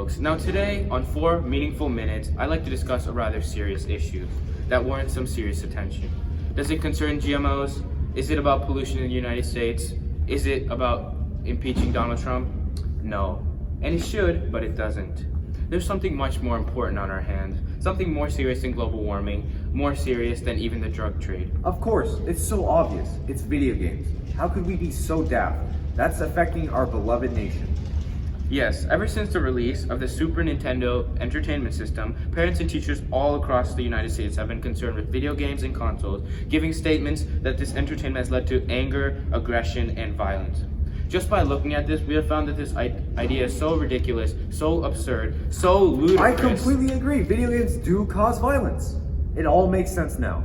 folks. Now today, on 4 Meaningful Minutes, I'd like to discuss a rather serious issue that warrants some serious attention. Does it concern GMOs? Is it about pollution in the United States? Is it about impeaching Donald Trump? No. And it should, but it doesn't. There's something much more important on our hands, something more serious than global warming, more serious than even the drug trade. Of course, it's so obvious. It's video games. How could we be so daft? That's affecting our beloved nation. Yes, ever since the release of the Super Nintendo Entertainment System, parents and teachers all across the United States have been concerned with video games and consoles, giving statements that this entertainment has led to anger, aggression, and violence. Just by looking at this, we have found that this idea is so ridiculous, so absurd, so ludicrous. I completely agree. Video games do cause violence. It all makes sense now.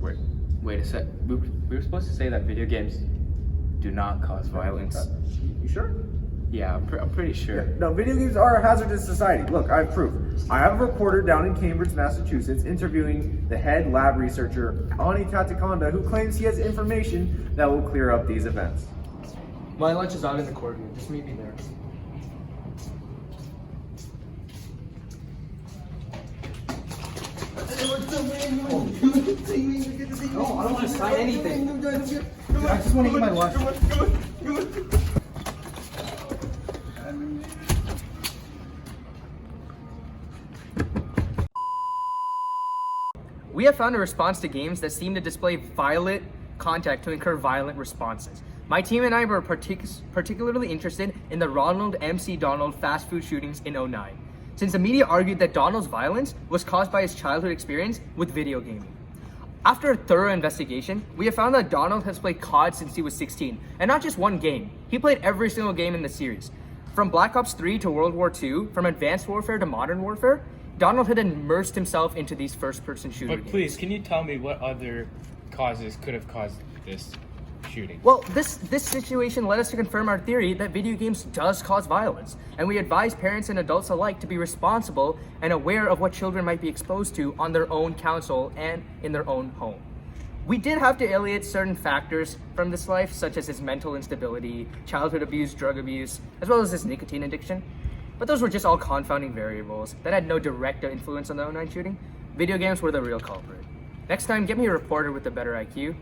Wait a sec. We were supposed to say that video games do not cause violence. You sure? Yeah, I'm pretty sure. No, video games are a hazard to society. Look, I have proof. I have a reporter down in Cambridge, Massachusetts, interviewing the head lab researcher, Tatikonda, who claims he has information that will clear up these events. My lunch is out in the courtroom. Just meet me there. No, I don't want to sign anything. I just want to eat my lunch. We have found a response to games that seem to display violent content to incur violent responses. My team and I were particularly interested in the Ronald M.C. Donald fast food shootings in '09, since the media argued that Donald's violence was caused by his childhood experience with video gaming. After a thorough investigation, we have found that Donald has played COD since he was 16, and not just one game. He played every single game in the series. From Black Ops 3 to World War II, from Advanced Warfare to Modern Warfare, Donald had immersed himself into these first-person shooter But please, games. can you tell me what other causes could have caused this shooting? Well, this situation led us to confirm our theory that video games does cause violence, and we advise parents and adults alike to be responsible and aware of what children might be exposed to on their own console and in their own home. We did have to alienate certain factors from this life, such as his mental instability, childhood abuse, drug abuse, as well as his nicotine addiction. But those were just all confounding variables that had no direct influence on the '09 shooting. Video games were the real culprit. Next time, get me a reporter with a better IQ.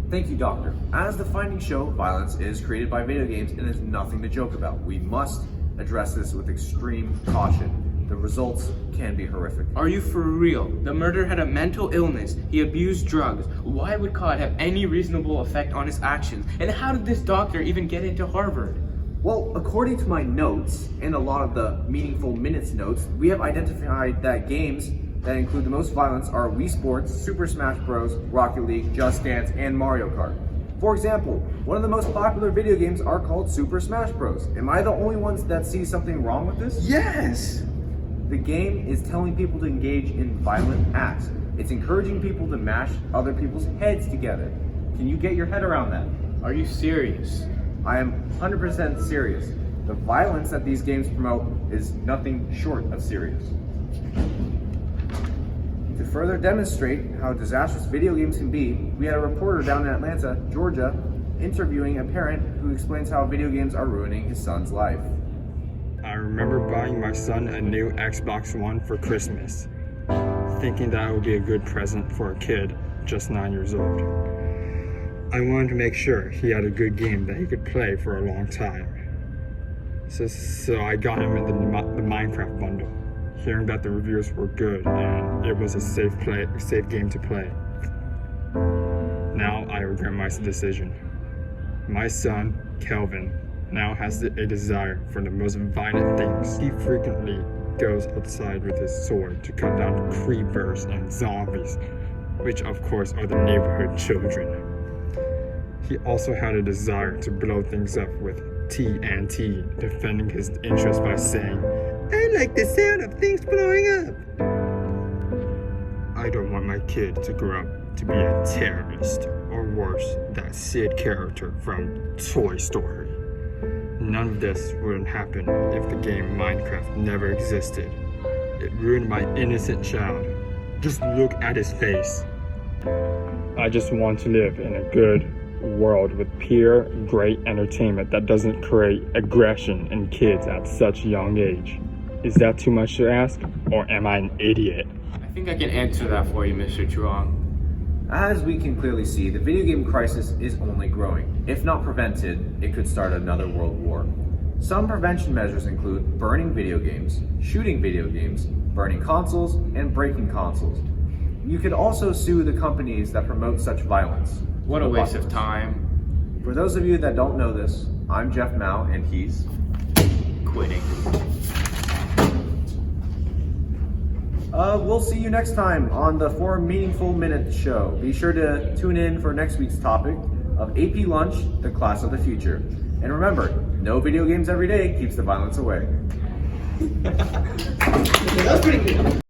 Thank you, Doctor. As the findings show, violence is created by video games and is nothing to joke about. We must address this with extreme caution. The results can be horrific. Are you for real? The murderer had a mental illness. He abused drugs. Why would COD have any reasonable effect on his actions? And how did this doctor even get into Harvard? Well, according to my notes and a lot of the Meaningful Minutes notes, we have identified that games that include the most violence are Wii Sports, Super Smash Bros., Rocket League, Just Dance, and Mario Kart. For example, one of the most popular video games are called Super Smash Bros. Am I the only ones that see something wrong with this? Yes! The game is telling people to engage in violent acts. It's encouraging people to mash other people's heads together. Can you get your head around that? Are you serious? I am 100% serious. The violence that these games promote is nothing short of serious. To further demonstrate how disastrous video games can be, we had a reporter down in Atlanta, Georgia, interviewing a parent who explains how video games are ruining his son's life. I remember buying my son a new Xbox One for Christmas, thinking that it would be a good present for a kid just 9 years old. I wanted to make sure he had a good game that he could play for a long time. So I got him the Minecraft bundle, hearing that the reviews were good and it was a safe game to play. Now I regret my decision. My son, Kelvin, now has a desire for the most violent things. He frequently goes outside with his sword to cut down creepers and zombies, which of course are the neighborhood children. He also had a desire to blow things up with TNT, defending his interest by saying, "I like the sound of things blowing up." I don't want my kid to grow up to be a terrorist, or worse, that Sid character from Toy Story. None of this wouldn't happen if the game Minecraft never existed. It ruined my innocent child. Just look at his face. I just want to live in a good, world with pure, great entertainment that doesn't create aggression in kids at such a young age. Is that too much to ask, or am I an idiot? I think I can answer that for you, Mr. Truong. As we can clearly see, the video game crisis is only growing. If not prevented, it could start another world war. Some prevention measures include burning video games, shooting video games, burning consoles, and breaking consoles. You could also sue the companies that promote such violence. What a waste of time. For those of you that don't know this, I'm Jeff Mao, and he's Quitting. We'll see you next time on the 4 Meaningful Minutes show. Be sure to tune in for next week's topic of AP Lunch, the class of the future. And remember, no video games every day keeps the violence away. That was pretty good.